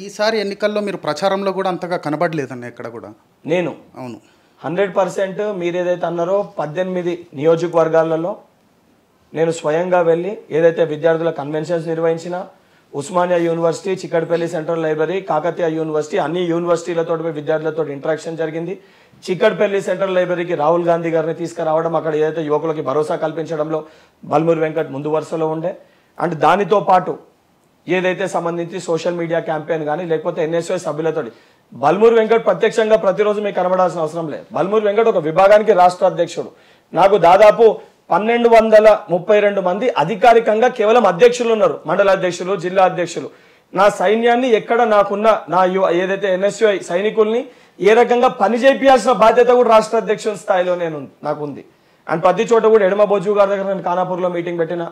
ఈసారి ఎన్నికల్లో మీరు ప్రచారంలో కూడా అంతగా కనబడలేదన్న ఎక్కడ కూడా. నేను అవును 100% మీరు ఏదైతే అన్నారో 18 నియోజకవర్గాలలో నేను స్వయంగా వెళ్ళి ఏదైతే విద్యార్థుల కన్వెన్షన్స్ నిర్వహించిన Osmania university, Chikkadpally central library, Kakatiya university, అన్ని యూనివర్సిటీలతో విద్యార్థులతో ఇంటరాక్షన్ జరిగింది. చిక్కడపల్లి సెంట్రల్ లైబ్రరీకి రాహుల్ గాంధీ గారిని తీసుకురావడం, అక్కడ ఏదైతే యువకులకి భరోసా కల్పించడంలో బల్మూరి వెంకట్ ముందు వరుసలో ఉండే. అండ్ దానితో పాటు ఏదైతే సంబంధించి సోషల్ మీడియా క్యాంపెయిన్ కానీ లేకపోతే ఎన్ఎస్ఓ సభ్యులతో బల్మూరి వెంకట్ ప్రత్యక్షంగా ప్రతిరోజు మీకు కనబడాల్సిన అవసరం లేదు. బల్మూరి వెంకట్ ఒక విభాగానికి రాష్ట్ర అధ్యక్షుడు. నాకు దాదాపు 1232 మంది అధికారికంగా కేవలం అధ్యక్షులు ఉన్నారు, మండల అధ్యక్షులు, జిల్లా అధ్యక్షులు. నా సైన్యాన్ని ఎక్కడ నాకున్న నా ఏదైతే ఎన్ఎస్యుఐ సైనికుల్ని ఏ రకంగా పని చేయాల్సిన బాధ్యత కూడా రాష్ట్ర అధ్యక్షుల స్థాయిలో నాకు ఉంది. అండ్ ప్రతి చోట కూడా ఎడమ బొజ్జు గారి దగ్గర నేను ఖానాపూర్లో మీటింగ్ పెట్టిన,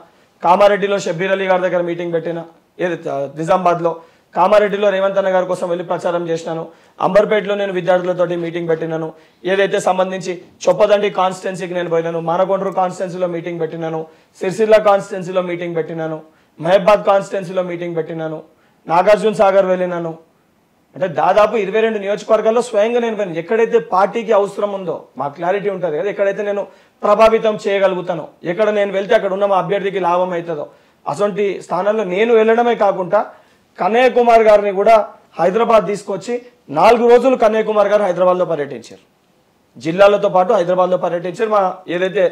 కామారెడ్డిలో షబ్బీర్ అలీ గారి దగ్గర మీటింగ్ పెట్టిన, నిజామాబాద్లో కామారెడ్డిలో రేవంత్ అన్న గారి కోసం వెళ్ళి ప్రచారం చేసినాను, అంబర్పేటలో నేను విద్యార్థులతోటి మీటింగ్ పెట్టినాను, ఏదైతే సంబంధించి చొప్పదండి కాన్స్టిట్యున్సీకి నేను పోయినాను, మానకొండూరు కాన్స్టిట్యున్సీలో మీటింగ్ పెట్టినాను, సిరిసిల్ల కాన్స్టిట్యున్సీలో మీటింగ్ పెట్టినాను, మహబాద్ కాన్స్టిట్యున్సీలో మీటింగ్ పెట్టినాను, నాగార్జున సాగర్ వెళ్ళినాను. అంటే దాదాపు 22 నియోజకవర్గాల్లో స్వయంగా నేను పోయినాను. ఎక్కడైతే పార్టీకి అవసరం ఉందో మా క్లారిటీ ఉంటుంది కదా, ఎక్కడైతే నేను ప్రభావితం చేయగలుగుతానో, ఎక్కడ నేను వెళ్తే అక్కడ ఉన్న మా అభ్యర్థికి లాభం అవుతుందో అటువంటి స్థానాల్లో నేను వెళ్ళడమే కాకుండా కన్నయ్య కుమార్ గారిని కూడా హైదరాబాద్ తీసుకొచ్చి 4 రోజులు కన్నయ్య కుమార్ గారు హైదరాబాద్లో పర్యటించారు. జిల్లాలతో పాటు హైదరాబాద్లో పర్యటించారు. మా ఏదైతే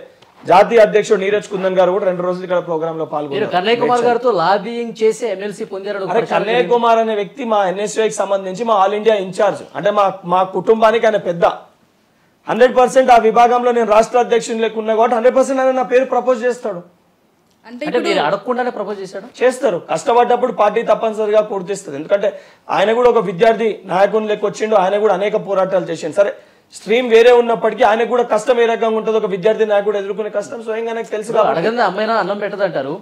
జాతీయ అధ్యక్షుడు నీరజ్ కుందన్ గారు కూడా 2 రోజులు ఇక్కడ ప్రోగ్రామ్ లో పాల్గొన్నారు. కన్నయ్య కుమార్ గారితో లాబింగ్ చేసి ఎమ్మెల్సీ పొందారు. కన్నయ్య కుమార్ అనే వ్యక్తి మా ఎన్ఎస్యూకి సంబంధించి మా ఆల్ ఇండియా ఇన్ఛార్జ్, అంటే మా కుటుంబానికి ఆయన పెద్ద. 100% ఆ విభాగంలో నేను రాష్ట్ర అధ్యక్షుని లేకున్నా కాబట్టి 100% ఆయన నా పేరు ప్రపోజ్ చేస్తాడు. అంటే మీరు అడగకుండానే ప్రపోజ్ చేశాడు. చేస్తారు, కష్టపడ్డప్పుడు పార్టీ తప్పనిసరిగా పూర్తిస్తుంది. ఎందుకంటే ఆయన కూడా ఒక విద్యార్థి నాయకుని లెక్క వచ్చిండు, ఆయన కూడా అనేక పోరాటాలు చేసిండు. సరే స్ట్రీమ్ వేరే ఉన్నప్పటికీ ఆయనకు కూడా కష్టం ఏ రకంగా ఉంటుంది, ఒక విద్యార్థి నాయకుడు ఎదుర్కొనే కష్టం స్వయంగా నాకు తెలుసు. అడగంది అమ్మాయినా అన్నం పెట్టదంటారు.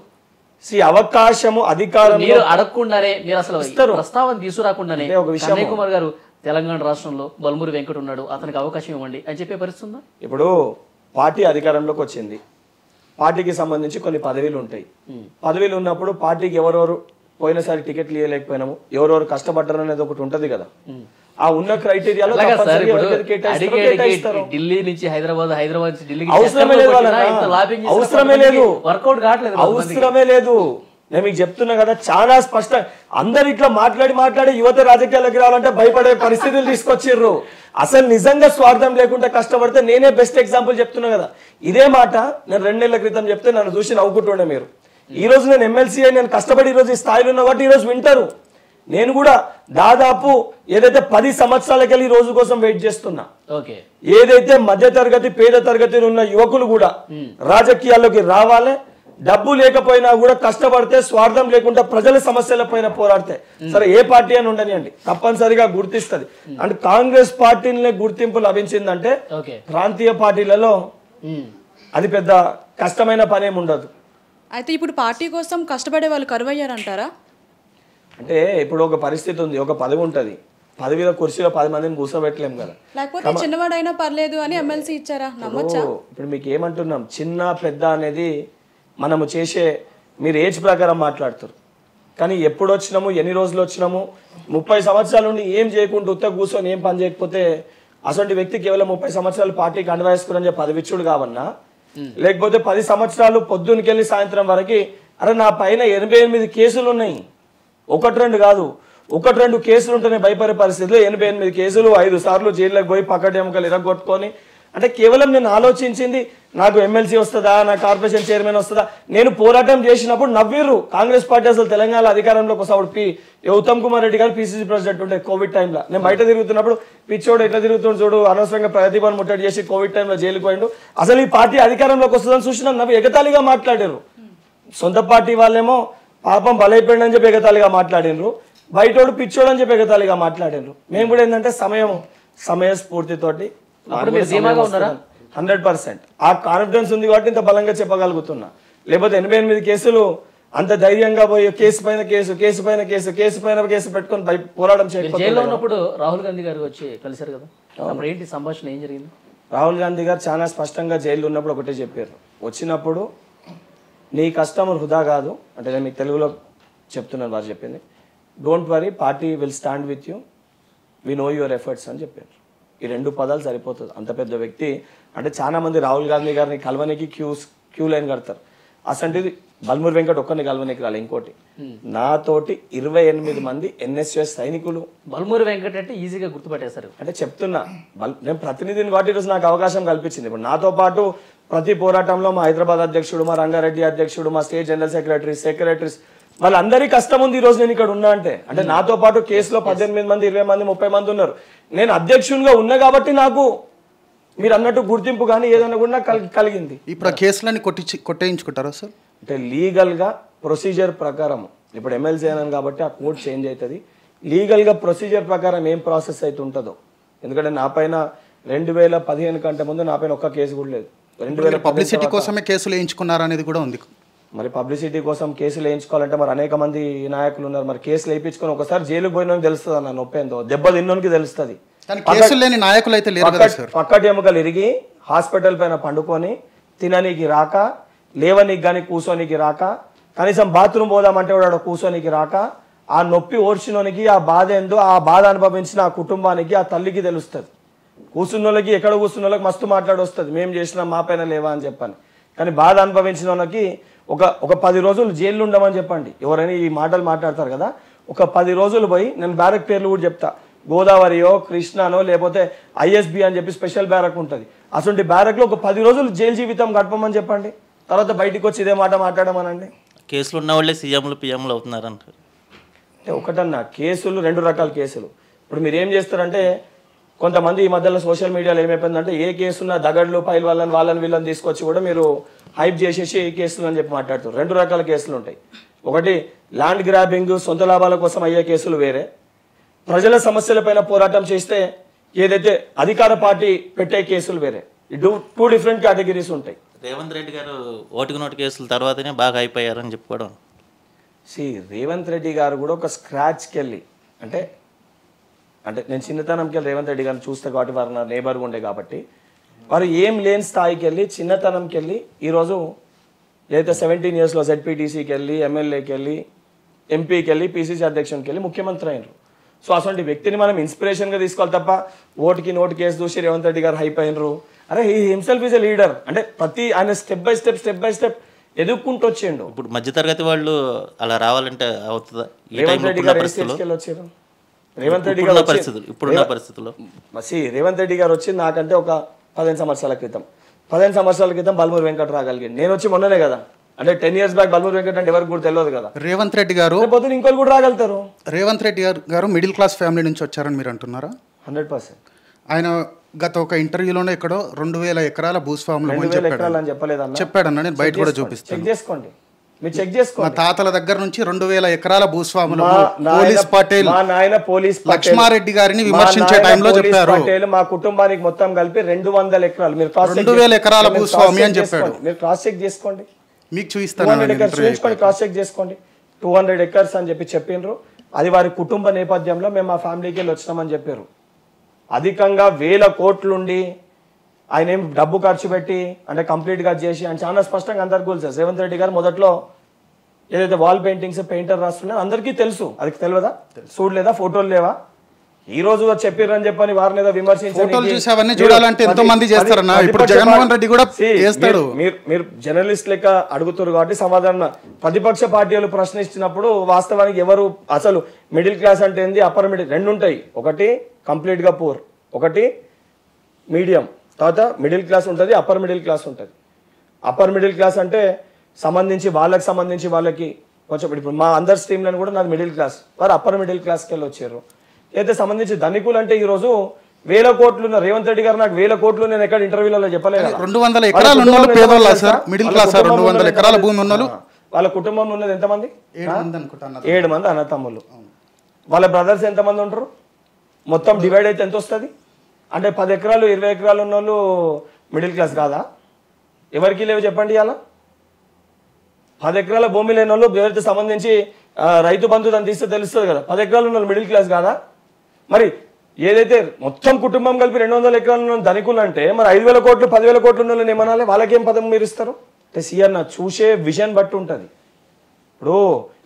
అవకాశము అధికారం మీరు అడగకుండానే, మీరు అసలు ప్రస్తావన తీసుకురాకుండానే కన్నయ్య కుమార్ గారు తెలంగాణ రాష్ట్రంలో బల్మూరి వెంకట్ ఉన్నాడు, అతనికి అవకాశం ఇవ్వండి అని చెప్పే పరిస్థితుందా? ఇప్పుడు పార్టీ అధికారంలోకి వచ్చింది, పార్టీకి సంబంధించి కొన్ని పదవీలు ఉంటాయి. పదవీలు ఉన్నప్పుడు పార్టీకి ఎవరెవరు పోయినసారి టికెట్లు ఇవ్వలేకపోయినాము, ఎవరెవరు కష్టపడ్డారు అనేది ఒకటి ఉంటది కదా. ఆ ఉన్న క్రైటీరియాలో ఢిల్లీ నుంచి హైదరాబాద్, హైదరాబాద్ నుంచి ఢిల్లీకి అవసరమే లేదు, వర్కౌట్ కావట్లేదు, అవసరమే లేదు. నేను మీకు చెప్తున్నా కదా, చాలా స్పష్టంగా అందరు ఇట్లా మాట్లాడి యువత రాజకీయాలకు రావాలంటే భయపడే పరిస్థితులు తీసుకొచ్చిర్రు. అసలు నిజంగా స్వార్థం లేకుండా కష్టపడితే నేనే బెస్ట్ ఎగ్జాంపుల్ చెప్తున్నా కదా. ఇదే మాట నేను 2 నెలల క్రితం చెప్తే నన్ను చూసి నవ్వుకుంటుండే మీరు. ఈ రోజు నేను ఎమ్మెల్సీ నేను కష్టపడి ఈ రోజు ఈ స్థాయిలో ఉన్నా కాబట్టి ఈ రోజు వింటారు. నేను కూడా దాదాపు ఏదైతే 10 సంవత్సరాలకెళ్ళి ఈ రోజు కోసం వెయిట్ చేస్తున్నా. ఏదైతే మధ్య తరగతి పేద తరగతిలో ఉన్న యువకులు కూడా రాజకీయాల్లోకి రావాలి, డబ్బు లేకపోయినా కూడా కష్టపడితే స్వార్థం లేకుండా ప్రజల సమస్యల పైన పోరాడితే, సరే ఏ పార్టీ అని ఉండనియండి, తప్పనిసరిగా గుర్తిస్తుంది. అండ్ కాంగ్రెస్ పార్టీని గుర్తింపు లభించిందంటే ప్రాంతీయ పార్టీలలో అది పెద్ద కష్టమైన పని ఏమి ఉండదు. అయితే ఇప్పుడు పార్టీ కోసం కష్టపడే వాళ్ళు కరువయ్యారంటారా? అంటే ఇప్పుడు ఒక పరిస్థితి ఉంది, ఒక పదవి ఉంటుంది, పదవిలో కుర్చీలో 10 మందిని కూర్చోబెట్టలేము కదా. లేకపోతే చిన్నవాడైనా పర్లేదు అని ఎమ్మెల్సీ ఇచ్చారా? నమ్మొచ్చా? ఇప్పుడు మీకు ఏమంటున్నాం, చిన్న పెద్ద అనేది మనము చేసే, మీరు ఏజ్ ప్రకారం మాట్లాడుతారు, కానీ ఎప్పుడు వచ్చినాము, ఎన్ని రోజులు వచ్చినాము, 30 సంవత్సరాల నుండి ఏం చేయకుండా ఉత్త కూర్చొని ఏం పని చేయకపోతే అసలు వ్యక్తి కేవలం 30 సంవత్సరాలు పార్టీకి అండవేసుకుని చెప్పి పదవిచ్చుడు కావన్నా, లేకపోతే 10 సంవత్సరాలు పొద్దునకెళ్ళి సాయంత్రం వరకు అరే నా పైన 88 కేసులు ఉన్నాయి, 1-2 కాదు, 1-2 కేసులు ఉంటేనే భయపడే పరిస్థితిలో 88 కేసులు, 5 సార్లు జైల్లోకి పోయి పక్కటి ఎముకలు ఇరగొట్టుకొని. అంటే కేవలం నేను ఆలోచించింది నాకు ఎమ్మెల్సీ వస్తుందా, నా కార్పొరేషన్ చైర్మన్ వస్తుందా. నేను పోరాటం చేసినప్పుడు నవ్విర్రు కాంగ్రెస్ పార్టీ అసలు తెలంగాణ అధికారంలోకి వస్తాడు. ఉత్తమ్ కుమార్ రెడ్డి గారు పిసిసి ప్రెసిడెంట్ ఉండే కోవిడ్ టైంలో. నేను బయట తిరుగుతున్నప్పుడు పిచ్చోడు ఎట్లా తిరుగుతుండు చూడు, అనవసరంగా ప్రతిభను ముట్టడి చేసి కోవిడ్ టైంలో జైలుకు పోయిండు, అసలు ఈ పార్టీ అధికారంలోకి వస్తుందని చూసినా నవ్వు ఎగతాళిగా మాట్లాడారు. సొంత పార్టీ వాళ్ళేమో పాపం బలైపోయింది అని చెప్పి ఎగతాళిగా మాట్లాడినరు, బయటోడు పిచ్చోడు అని చెప్పి ఎగతాళిగా మాట్లాడినరు. మేము కూడా ఏంటంటే సమయస్ఫూర్తితోటి 100% ఆ కాన్ఫిడెన్స్ ఉంది కాబట్టి ఇంత బలంగా చెప్పగలుగుతున్నా. లేకపోతే 88 కేసులు అంత ధైర్యంగా పోయి కేసు పైన కేసు, కేసు పైన కేసు, కేసు పైన కేసు పెట్టుకొని పోరాటం చేయకపోతే. రాహుల్ గాంధీ గారు వచ్చి కలిశారు కదా, అప్పుడు ఏంటి సంభాషణ, ఏం జరిగింది? రాహుల్ గాంధీ గారు చాలా స్పష్టంగా జైల్లో ఉన్నప్పుడు ఒకటే చెప్పారు, వచ్చినప్పుడు నీ కష్టం వృధా కాదు, అంటే నేను మీకు తెలుగులో చెప్తున్నాను వారు చెప్పింది, don't worry, party will stand with you, we know your efforts అని చెప్పారు. ఈ 2 పదాలు సరిపోతుంది. అంత పెద్ద వ్యక్తి అంటే చాలా మంది రాహుల్ గాంధీ గారిని కలవనికి క్యూ లైన్ కడతారు. అసంటిది బల్మూరి వెంకట్ ఒక్కరిని కలవనికి రాలి. ఇంకోటి నాతోటి 28 మంది NSS సైనికులు. బల్మూరి వెంకట్ అంటే ఈజీగా గుర్తుపట్టేశారు. అంటే చెప్తున్నా, నేను ప్రతినిధిని కాబట్టి ఈరోజు నాకు అవకాశం కల్పించింది. ఇప్పుడు నాతో పాటు ప్రతి పోరాటంలో మా హైదరాబాద్ అధ్యక్షుడు, మా రంగారెడ్డి అధ్యక్షుడు, మా స్టేట్ జనరల్ సెక్రటరీస్ వాళ్ళందరికీ కష్టం ఉంది. ఈ రోజు నేను ఇక్కడ ఉన్నా అంటే నాతో పాటు కేసులో 18 మంది, 20 మంది, 30 మంది ఉన్నారు. నేను అధ్యక్షునిగా ఉన్నా కాబట్టి నాకు మీరు అన్నట్టు గుర్తింపు కానీ ఏదన్నా కూడా కలిగింది. ఇప్పుడు కేసులన్నీ కొట్టేయించుకుంటారా సార్? అంటే లీగల్గా ప్రొసీజర్ ప్రకారం ఇప్పుడు ఎమ్మెల్సీ అయినాను కాబట్టి ఆ కోడ్ చేంజ్ అవుతుంది. లీగల్గా ప్రొసీజర్ ప్రకారం ఏం ప్రాసెస్ అయితే ఉంటుందో, ఎందుకంటే నా పైన 2015 కంటే ముందు నా పైన ఒక్క కేసు కూడా లేదు. 2015 పబ్లిసిటీ కోసమే కేసులు వేయించుకున్నారు అనేది కూడా ఉంది. మరి పబ్లిసిటీ కోసం కేసులు వేయించుకోవాలంటే మరి అనేక మంది నాయకులు ఉన్నారు. మరి కేసులు వేయించుకొని ఒకసారి జైలుకు పోయినోనికి తెలుస్తుంది అన్న నొప్పి ఏందో, దెబ్బ తిన్నోనికి తెలుస్తుంది. కేసులు లేని నాయకులు అయితే లేరు కదా సార్. పక్కటి ఎముకలు ఇరిగి హాస్పిటల్ పైన పండుకొని తిననీకి రాక, లేవనీకి కానీ కూర్చోనికి రాక, కనీసం బాత్రూమ్ పోదామంటే వాడు కూర్చోనికి రాక, ఆ నొప్పి ఓర్చినోనికి ఆ బాధ ఏందో, ఆ బాధ అనుభవించిన ఆ కుటుంబానికి, ఆ తల్లికి తెలుస్తుంది. కూర్చున్న వాళ్ళకి, ఎక్కడ కూర్చున్న వాళ్ళకి మస్తు మాట్లాడొస్తుంది, మేము చేసినా మా పైన లేవా అని చెప్పని. కానీ బాధ అనుభవించిన వాళ్ళకి ఒక 10 రోజులు జైల్లో ఉండమని చెప్పండి. ఎవరైనా ఈ మాటలు మాట్లాడతారు కదా, ఒక 10 రోజులు పోయి, నేను బ్యారక్ పేర్లు కూడా చెప్తా, గోదావరియో కృష్ణానో లేకపోతే ISB అని చెప్పి స్పెషల్ బ్యారక్ ఉంటుంది. అటువంటి బ్యారక్లో ఒక 10 రోజులు జైలు జీవితం గడపమని చెప్పండి. తర్వాత బయటికి వచ్చి ఇదే మాట మాట్లాడమనండి. కేసులు ఉన్న వాళ్ళే సీఎంలు పిఎంలు అవుతున్నారు అంటారు. అంటే ఒకటన్నా కేసులు 2 రకాల కేసులు. ఇప్పుడు మీరు ఏం చేస్తారంటే, కొంతమంది ఈ మధ్యలో సోషల్ మీడియాలో ఏమైపోయిందంటే, ఏ కేసున్న దగడ్లు పైల వాళ్ళని వీళ్ళని తీసుకొచ్చి కూడా మీరు హైప్ చేసేసి ఏ కేసులు అని చెప్పి మాట్లాడుతారు. 2 రకాల కేసులు ఉంటాయి. ఒకటి ల్యాండ్ గ్రాబింగ్, సొంత లాభాల కోసం అయ్యే కేసులు వేరే. ప్రజల సమస్యలపైన పోరాటం చేస్తే ఏదైతే అధికార పార్టీ పెట్టే కేసులు వేరే. 2 డిఫరెంట్ కేటగిరీస్ ఉంటాయి. రేవంత్ రెడ్డి గారు ఓటుకు నోటు కేసుల తర్వాతనే బాగా అయిపోయారని చెప్పుకోవడం. రేవంత్ రెడ్డి గారు కూడా ఒక స్క్రాచ్కి వెళ్ళి, అంటే నేను చిన్నతనంకి వెళ్ళి రేవంత్ రెడ్డి గారిని చూస్తే కాబట్టి వారు నా నేబర్గా ఉండే కాబట్టి, వారు ఏం లేని స్థాయికి వెళ్ళి చిన్నతనంకి వెళ్ళి ఈరోజు ఏదైతే 17 yearsలో ZPTCకి వెళ్ళి, ఎమ్మెల్యేకి వెళ్ళి, ఎంపీకి వెళ్ళి, PCC అధ్యక్షునికి వెళ్ళి ముఖ్యమంత్రి అయినరు. సో అటువంటి వ్యక్తిని మనం ఇన్స్పిరేషన్గా తీసుకోవాలి తప్ప ఓటుకి నోటు కేసు చూసి రేవంత్ రెడ్డి గారు హైప్ అయినరు. అరే he himself is a leader. అంటే ఆయన స్టెప్ బై స్టెప్ ఎదుక్కుంటూ వచ్చిండు. ఇప్పుడు మధ్యతరగతి వాళ్ళు అలా రావాలంటే అవుతుందా? రేవంత్ రెడ్డి గారు వచ్చారు. రేవంత్ రెడ్డి గారు ఇప్పుడున్న పరిస్థితుల్లో రేవంత్ రెడ్డి గారు వచ్చి నాకంటే ఒక 15 సంవత్సరాల క్రితం బల్మూరి వెంకట్ రాగలిగింది. నేను వచ్చి మొన్ననే కదా, అంటే 10 years బ్యాక్ బల్మూరి వెంకట్ అంటే ఎవరికి కూడా తెలియదు కదా. రేవంత్ రెడ్డి గారు పొద్దున ఇంకోళ్ళు కూడా రాగలుగుతారు. రేవంత్ రెడ్డి గారు మిడిల్ క్లాస్ ఫ్యామిలీ నుంచి వచ్చారని మీరు అంటున్నారా? 100%. ఆయన గత ఒక ఇంటర్వ్యూలోనే ఎక్కడో 2000 ఎకరాల భూస్వాములు చెప్పాడన్న. నేను బయట కూడా చూపిస్తాను, చెక్ చేసుకోండి, మీరు చెక్ చేసుకోండి. మా తాతల దగ్గర నుంచి 2000 ఎకరాల భూస్వాములు పోలీస్ లక్ష్మారెడ్డి గారిని విమర్శించే టైంలో చెప్పారు. మా కుటుంబానికి మొత్తం కలిపి 200 ఎకరాలు, మీరు 2000 ఎకరాల భూస్వామి అని చెప్పాడు. మీరు క్రాస్ చెక్ చేసుకోండి, మీకు చూపిస్తాను. 200 acres క్రాస్ చెక్ చేసుకోండి. 200 acres అని చెప్పి చెప్పిండ్రు. అది వారి కుటుంబ నేపథ్యంలో మేము మా ఫ్యామిలీకి వెళ్ళి వచ్చినామని చెప్పారు. అధికంగా 1000 కోట్లుండి ఆయన ఏం డబ్బు ఖర్చు పెట్టి అంటే కంప్లీట్గా చేసి ఆయన చాలా స్పష్టంగా అందరికీ తెలుసు. రేవంత్ రెడ్డి గారు మొదట్లో ఏదైతే వాల్ పెయింటింగ్స్ పెయింటర్ రాస్తున్నారో అందరికీ తెలుసు. అది తెలియదా? చూడలేదా? ఫోటోలు లేవా? ఈ రోజు చెప్పారని చెప్పని వారిని ఏదో విమర్శించాలని చూడాలంటే ఎంతో మంది చేస్తారన్న. ఇప్పుడు జగన్మోహన్ రెడ్డి కూడా చేస్తాడు. మీరు జర్నలిస్ట్ లెక్క అడుగుతారు కాబట్టి సమాధానం. ప్రతిపక్ష పార్టీలు ప్రశ్నిస్తున్నప్పుడు వాస్తవానికి ఎవరు అసలు మిడిల్ క్లాస్ అంటే ఏంది, అప్పర్ మిడిల్ 2 ఉంటాయి. ఒకటి కంప్లీట్ గా పూర్, ఒకటి మీడియం, తర్వాత మిడిల్ క్లాస్ ఉంటుంది, అప్పర్ మిడిల్ క్లాస్ ఉంటుంది. అప్పర్ మిడిల్ క్లాస్ అంటే సంబంధించి వాళ్ళకి కొంచెం, ఇప్పుడు మా అందరి స్ట్రీమ్లను కూడా నాది మిడిల్ క్లాస్, వారు అప్పర్ మిడిల్ క్లాస్కి వెళ్ళి వచ్చారు. అయితే సంబంధించి ధనికులు అంటే ఈ రోజు 1000 కోట్లు ఉన్న రేవంత్ రెడ్డి గారు నాకు 1000 కోట్లు నేను ఎక్కడ ఇంటర్వ్యూలలో చెప్పలేదు. 200 ఎకరాలు ఉన్న వాళ్ళు పేదోళ్ళ సార్, మిడిల్ క్లాస్. 200 ఎకరాల భూమి ఉన్న వాళ్ళు, వాళ్ళ కుటుంబంలో ఉన్నది ఎంతమంది? 7 మంది అన్నతమ్ములు. వాళ్ళ బ్రదర్స్ ఎంతమంది ఉంటారు? మొత్తం డివైడ్ అయితే ఎంత వస్తుంది? అంటే 10 ఎకరాలు 20 ఎకరాలు ఉన్న వాళ్ళు మిడిల్ క్లాస్ కాదా? ఎవరికి లేవు చెప్పండి. అలా 10 ఎకరాల భూమి లేని వాళ్ళు ఎవరైతే సంబంధించి రైతు బంధు దాన్ని తీస్తే తెలుస్తుంది కదా. 10 ఎకరాలు ఉన్న వాళ్ళు మిడిల్ క్లాస్ కాదా? మరి ఏదైతే మొత్తం కుటుంబం కలిపి 200 ఎకరాలు ఉన్న ధనికులు అంటే మరి 5,000 కోట్లు 10,000 కోట్లు ఉన్న వాళ్ళని ఏమనాలి? వాళ్ళకేం పదం మీరు ఇస్తారు? అంటే సీఆర్ చూసే విజన్ బట్టి ఉంటుంది. ఇప్పుడు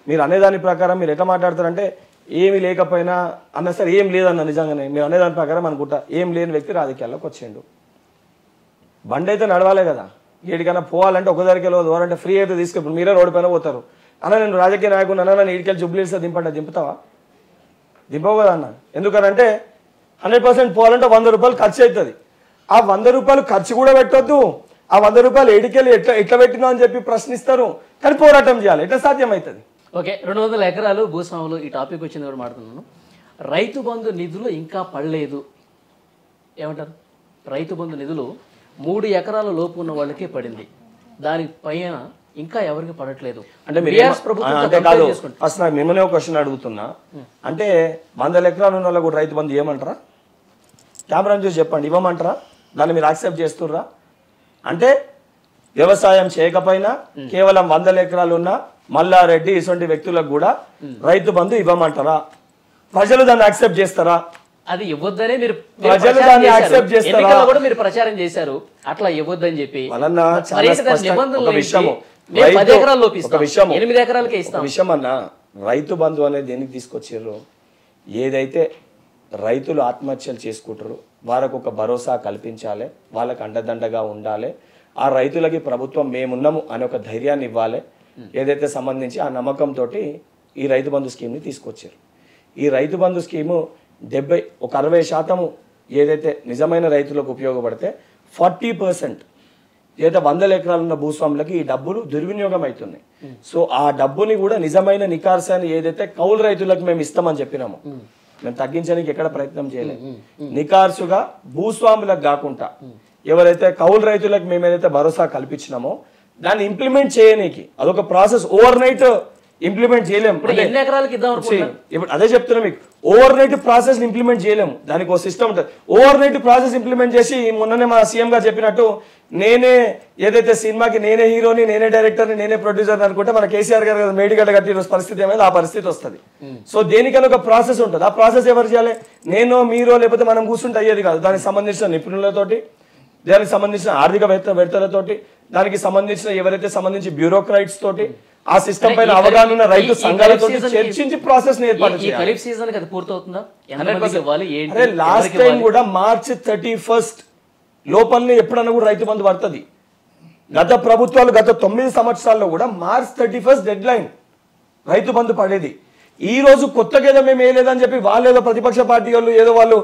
మీరు అనేదాని ప్రకారం మీరు ఎట్లా మాట్లాడతారంటే ఏమి లేకపోయినా అన్న సరే ఏం లేదన్న నిజంగానే మీరు అనేదాని ప్రకారం అనుకుంటా ఏం లేని వ్యక్తి రాజకీయాల్లోకి వచ్చిండు. బండి అయితే నడవాలే కదా, ఏడికైనా పోవాలంటే ఒకదారికి వెళ్ళవద్దు, ఫ్రీ అయితే తీసుకెళ్ళి మీరే రోడ్డు పైన పోతారు. అన్న నేను రాజకీయ నాయకుడు అన్న నన్ను ఈడికెళ్ళి జుబ్లీస్ దింపుతావా? దింపవు కదా అన్న. ఎందుకనంటే 100% పోవాలంటే 100 రూపాయలు ఖర్చు అవుతుంది. ఆ 100 రూపాయలు ఖర్చు కూడా పెట్టొద్దు, ఆ 100 రూపాయలు ఏడికెళ్ళి ఎట్లా పెట్టినా అని చెప్పి ప్రశ్నిస్తారు. కానీ పోరాటం చేయాలి, ఎట్లా సాధ్యమవుతుంది? ఓకే, 200 ఎకరాలు భూస్వాములు ఈ టాపిక్ వచ్చింది కూడా మాట్లాడుతున్నాను. రైతు బంధు నిధులు ఇంకా పడలేదు ఏమంటారు? రైతు బంధు నిధులు 3 ఎకరాల లోపు ఉన్న వాళ్ళకే పడింది, దాని పైన ఇంకా ఎవరికి పడట్లేదు. అంటే ఫస్ట్ నాకు మిమ్మల్ని ఒక క్వశ్చన్ అడుగుతున్నా, అంటే 100 ఎకరాలు ఉన్న వాళ్ళకు రైతు బంధు ఏమంటారా? కెమెరా చూసి చెప్పండి, ఇవ్వమంటారా? దాన్ని మీరు యాక్సెప్ట్ చేస్తుర్రా? అంటే వ్యవసాయం చేయకపోయినా కేవలం 100 ఎకరాలు ఉన్న మల్లారెడ్డి ఇటువంటి వ్యక్తులకు కూడా రైతు బంధు ఇవ్వమంటారా? ప్రజలు దాన్ని యాక్సెప్ట్ చేస్తారా? అది ఇవ్వద్దనే మీరు ప్రజలు దాన్ని యాక్సెప్ట్ చేస్తారా? కూడా మీరు ప్రచారం చేశారు అట్లా ఇవ్వద్దని చెప్పి. విషయం అన్న, రైతు బంధు అనేది దేనికి తీసుకొచ్చారు? ఏదైతే రైతులు ఆత్మహత్యలు చేసుకుంటారు వారికి ఒక భరోసా కల్పించాలి, వాళ్ళకి అండదండగా ఉండాలి, ఆ రైతులకి ప్రభుత్వం మేమున్నాము అనే ఒక ధైర్యాన్ని ఇవ్వాలి. ఏదైతే సంబంధించి ఆ నమ్మకంతో ఈ రైతు బంధు స్కీమ్ని తీసుకొచ్చారు. ఈ రైతు బంధు స్కీము 60% ఏదైతే నిజమైన రైతులకు ఉపయోగపడితే 40% ఏదైతే 100 ఎకరాలు ఉన్న భూస్వాములకి ఈ డబ్బులు దుర్వినియోగం అవుతున్నాయి. సో ఆ డబ్బుని కూడా నిజమైన నికార్సాన్ని ఏదైతే కౌలు రైతులకు మేము ఇస్తామని చెప్పినాము, మేము తగ్గించడానికి ఎక్కడ ప్రయత్నం చేయలేదు. నికార్సుగా భూస్వాములకు కాకుండా ఎవరైతే కౌలు రైతులకు మేము ఏదైతే భరోసా కల్పించినామో దాన్ని ఇంప్లిమెంట్ చేయనీకి అదొక ప్రాసెస్. ఓవర్ నైట్ ఇంప్లిమెంట్ చేయలేము. ఇప్పుడు అదే చెప్తున్నా మీకు, ఓవర్ నైట్ ప్రాసెస్ ఇంప్లిమెంట్ చేయలేము, దానికి ఒక సిస్టమ్ ఉంటుంది. ఓవర్ నైట్ ప్రాసెస్ ఇంప్లిమెంట్ చేసి మొన్ననే మా సీఎం గారు చెప్పినట్టు నేనే ఏదైతే సినిమాకి నేనే హీరోని, నేనే డైరెక్టర్ని, నేనే ప్రొడ్యూసర్ అనుకుంటే మన కేసీఆర్ గారు మేడిగడ్డ కట్టి పరిస్థితి ఏమైంది, ఆ పరిస్థితి వస్తుంది. సో దేనికైనా ఒక ప్రాసెస్ ఉంటుంది. ఆ ప్రాసెస్ ఎవరు చేయాలి? నేనో మీరో లేకపోతే మనం కూర్చుంటే అయ్యేది కాదు. దానికి సంబంధించిన నిపుణులతోటి, దానికి సంబంధించిన ఆర్థికవేత్తలతోటి, దానికి సంబంధించిన ఎవరైతే సంబంధించి బ్యూరోక్రాట్స్ తోటి, ఆ సిస్టమ్ పైన అవగాహన ఉన్న రైతు సంఘాలతో చర్చించి ప్రాసెస్ ఏర్పాటు చేయాలి. లాస్ట్ టైం కూడా March 31 లోపలనే ఎప్పుడన్నా కూడా రైతు బంధు పడుతుంది. గత ప్రభుత్వాలు గత 9 సంవత్సరాల్లో కూడా March 31 dead line Rythu Bandhu పడేది. ఈ రోజు కొత్తగా ఏదో మేము వేయలేదని చెప్పి వాళ్ళు ఏదో ప్రతిపక్ష పార్టీ వాళ్ళు ఏదో వాళ్ళు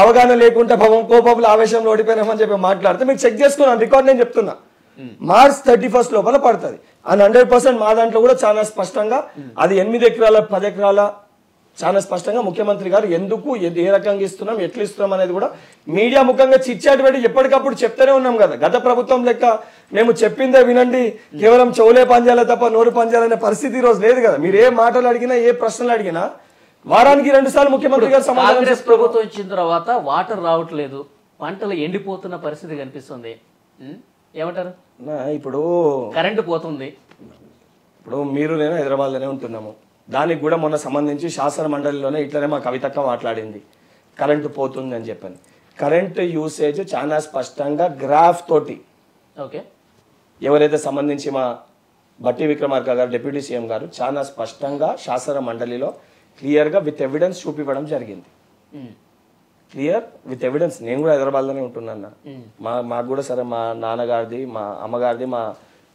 అవగాహన లేకుండా కోపంలో ఆవేశంలో ఓడిపోయినామని చెప్పి మాట్లాడితే మీకు చెక్ చేసుకున్నాను, రికార్డ్ నేను చెప్తున్నా. March 31 లోపల పడుతుంది. అండ్ 100% మా దాంట్లో కూడా చాలా స్పష్టంగా అది 8 ఎకరాల 10 ఎకరాల చాలా స్పష్టంగా ముఖ్యమంత్రి గారు ఎందుకు ఏ రకంగా ఇస్తున్నాం, ఎట్లా ఇస్తున్నాం అనేది కూడా మీడియా ముఖంగా చిట్చాట్ పెట్టి ఎప్పటికప్పుడు చెప్తూనే ఉన్నాం కదా. గత ప్రభుత్వం లెక్క మేము చెప్పిందే వినండి, కేవలం చెవులే పంజాలే తప్ప నోరు పంజాలనే పరిస్థితి ఈ రోజు లేదు కదా. మీరు ఏ మాటలు అడిగినా, ఏ ప్రశ్నలు అడిగినా వారానికి 2 సార్లు ముఖ్యమంత్రి గారు సమాధానం. ప్రభుత్వం వచ్చిన తర్వాత వాటర్ రావట్లేదు, పంటలు ఎండిపోతున్న పరిస్థితి కనిపిస్తుంది, ఏమంటారు? ఇప్పుడు కరెంటు పోతుంది. ఇప్పుడు మీరు నేను హైదరాబాద్లోనే ఉంటున్నాము, దానికి కూడా మొన్న సంబంధించి శాసన మండలిలోనే ఇట్లనే మా కవితక్క మాట్లాడింది, కరెంటు పోతుంది అని చెప్పని. కరెంటు యూసేజ్ చాలా స్పష్టంగా గ్రాఫ్ తోటి ఓకే ఎవరైతే సంబంధించి మా బట్టి విక్రమార్క గారు డిప్యూటీ సీఎం గారు చాలా స్పష్టంగా శాసన మండలిలో క్లియర్గా విత్ ఎవిడెన్స్ చూపివ్వడం జరిగింది. Clear with evidence. నేను కూడా హైదరాబాద్లోనే ఉంటున్నా, మాకు కూడా సరే మా నాన్నగారిది, మా అమ్మగారిది, మా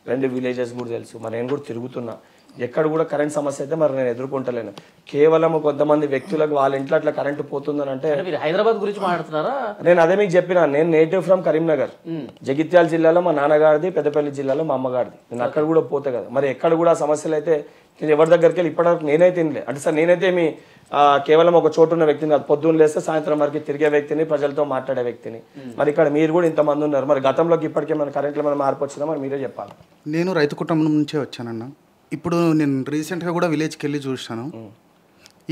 2 విలేజెస్ కూడా తెలుసు. మరి నేను కూడా తిరుగుతున్నా, ఎక్కడ కూడా కరెంట్ సమస్య అయితే మరి నేను ఎదుర్కొంటలేను. కేవలం కొంతమంది వ్యక్తులకు వాళ్ళ ఇంట్లో అట్లా కరెంటు పోతుందని అంటే హైదరాబాద్ గురించి మాట్లాడుతున్నారా? నేను అదే మీకు చెప్పిన, నేను నేటివ్ ఫ్రమ్ కరీంనగర్, జగిత్యాల జిల్లాలో మా నాన్నగారిది, పెద్దపల్లి జిల్లాలో మా అమ్మగారిది. నేను అక్కడ కూడా పోతే కదా, మరి ఎక్కడ కూడా సమస్యలు అయితే నేను ఎవరి దగ్గరికి వెళ్ళి ఇప్పటివరకు నేనైతే తినలే. అంటే సార్ నేనైతే మీ కేవలం ఒక చోటు ఉన్న వ్యక్తిని కాదు, పొద్దున్న లేస్తే సాయంత్రం వరకు తిరిగే వ్యక్తిని, ప్రజలతో మాట్లాడే వ్యక్తిని. మరి ఇక్కడ మీరు కూడా ఇంతమంది ఉన్నారు, మరి గతంలోకి ఇప్పటికే మన కరెంట్లో మన మార్పు వచ్చినా మరి మీరే చెప్పాలి. నేను రైతు కుటుంబం నుంచే వచ్చానన్న. ఇప్పుడు నేను రీసెంట్గా కూడా విలేజ్కి వెళ్ళి చూసాను,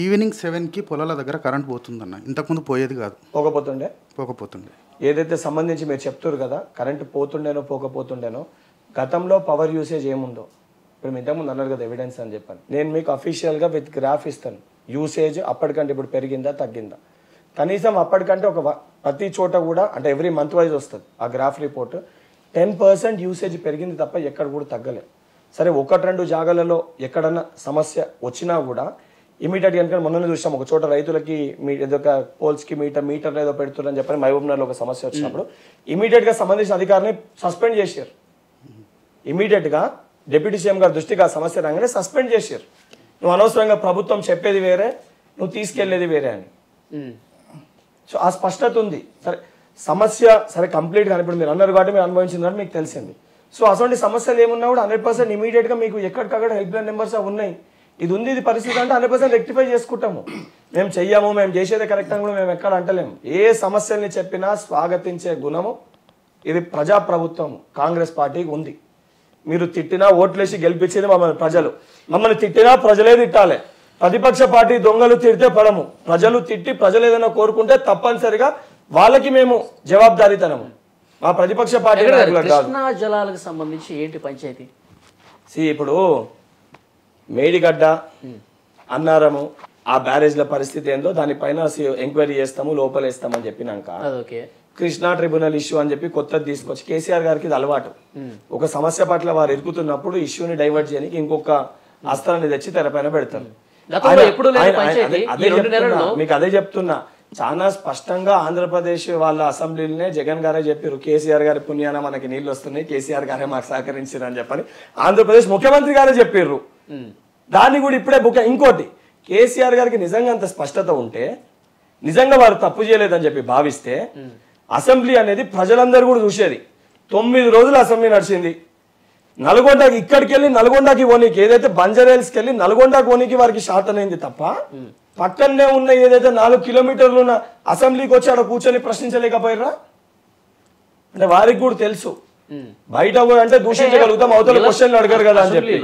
ఈవినింగ్ 7కి పొలాల దగ్గర కరెంట్ పోతుందన్న. ఇంతకుముందు పోయేది కాదు, పోకపోతుండే. ఏదైతే సంబంధించి మీరు చెప్తారు కదా కరెంటు పోతుండేనో పోకపోతుండేనో, గతంలో పవర్ యూసేజ్ ఏముందో ఇప్పుడు మీ ఇంతకుముందు అన్నారు కదా ఎవిడెన్స్ అని చెప్పాను. నేను మీకు అఫీషియల్గా విత్ గ్రాఫ్ ఇస్తాను. యూసేజ్ అప్పటికంటే ఇప్పుడు పెరిగిందా తగ్గిందా, కనీసం అప్పటికంటే ప్రతి చోట కూడా, అంటే ఎవ్రీ మంత్ వైజ్ వస్తుంది ఆ గ్రాఫ్ రిపోర్ట్. 10% యూసేజ్ పెరిగింది తప్ప ఎక్కడ కూడా తగ్గలేదు. సరే 1-2 జాగాలలో ఎక్కడన్నా సమస్య వచ్చినా కూడా ఇమీడియట్ కనుక మొన్న చూసాం ఒక చోట రైతులకి ఏదో ఒక పోల్స్కి మీటర్ ఏదో పెడుతున్నారని చెప్పని మహబూబ్నగర్లో ఒక సమస్య వచ్చినప్పుడు ఇమీడియట్ గా సంబంధించిన అధికారిని సస్పెండ్ చేశారు. ఇమీడియట్ గా డిప్యూటీ సీఎం గారి దృష్టికి ఆ సమస్య రాగానే సస్పెండ్ చేశారు. నువ్వు అనవసరంగా ప్రభుత్వం చెప్పేది వేరే, నువ్వు తీసుకెళ్లేది వేరే అని. సో ఆ స్పష్టత ఉంది. సరే సమస్య సరే కంప్లీట్ గా ఇప్పుడు మీరు అన్నారు కాబట్టి మీరు అనుభవించిందని మీకు తెలిసింది. సో అటువంటి సమస్యలు ఏమున్నా కూడా 100% ఇమీడియట్ గా మీకు ఎక్కడికక్కడ హెల్ప్ లైన్ నెంబర్స్ ఉన్నాయి. ఇది ఉంది, ఇది పరిస్థితి అంటే 100% రెక్టిఫై చేసుకుంటాము. మేము చెయ్యము, మేము చేసేదే కరెక్ట్ అని కూడా మేము ఎక్కడ అంటలేము. ఏ సమస్యల్ని చెప్పినా స్వాగతించే గుణము ఇది ప్రజాప్రభుత్వం కాంగ్రెస్ పార్టీకి ఉంది. మీరు తిట్టినా ఓట్లేసి గెలిపించేది మమ్మల్ని తిట్టినా ప్రజలే తిట్టాలి. ప్రతిపక్ష పార్టీ దొంగలు తిడితే పడము. ప్రజలు తిట్టి ప్రజలు ఏదైనా కోరుకుంటే తప్పనిసరిగా వాళ్ళకి మేము జవాబుదారీతనము. మా ప్రతిపక్ష పార్టీ కృష్ణా జలాలకు సంబంధించి ఏంటి పంచాయతీ? ఇప్పుడు మేడిగడ్డ అన్నారము ఆ బ్యారేజ్ల పరిస్థితి ఏందో దానిపైన ఎంక్వైరీ చేస్తాము, లోపలేస్తామని చెప్పినాక కృష్ణా ట్రిబ్యునల్ ఇష్యూ అని చెప్పి కొత్తది తీసుకొచ్చి కేసీఆర్ గారికి ఇది అలవాటు. ఒక సమస్య పట్ల వారు ఇరుకుతున్నప్పుడు ఇష్యూని డైవర్ట్ చేయడానికి ఇంకొక అస్త్రాన్ని తెచ్చి తెరపైన పెడతారు. మీకు అదే చెప్తున్నా, చాలా స్పష్టంగా ఆంధ్రప్రదేశ్ వాళ్ళ అసెంబ్లీలోనే జగన్ గారే చెప్పారు, కేసీఆర్ గారి పుణ్యాన మనకి నీళ్లు వస్తున్నాయి, కేసీఆర్ గారే మాకు సహకరించారు అని చెప్పని ఆంధ్రప్రదేశ్ ముఖ్యమంత్రి గారే చెప్పారు. దాన్ని కూడా ఇప్పుడే ఇంకోటి, కేసీఆర్ గారికి నిజంగా అంత స్పష్టత ఉంటే, నిజంగా వారు తప్పు చేయలేదని చెప్పి భావిస్తే అసెంబ్లీ అనేది ప్రజలందరూ కూడా చూసేది. 9 రోజులు అసెంబ్లీ నడిచింది. నల్గొండకి ఇక్కడికి వెళ్ళి నల్గొండకి పోనీకి ఏదైతే బంజారాహిల్స్కి వెళ్ళి నల్గొండకి పోనీకి వారికి శాతనైంది తప్ప పక్కనే ఉన్న ఏదైతే 4 కిలోమీటర్లు ఉన్న అసెంబ్లీకి వచ్చి ఆడ కూర్చొని ప్రశ్నించలేకపోయారా? అంటే వారికి కూడా తెలుసు బయట అంటే దూషించగలుగుతాం, అవతల క్వశ్చన్లు అడగరు కదా అని చెప్పి.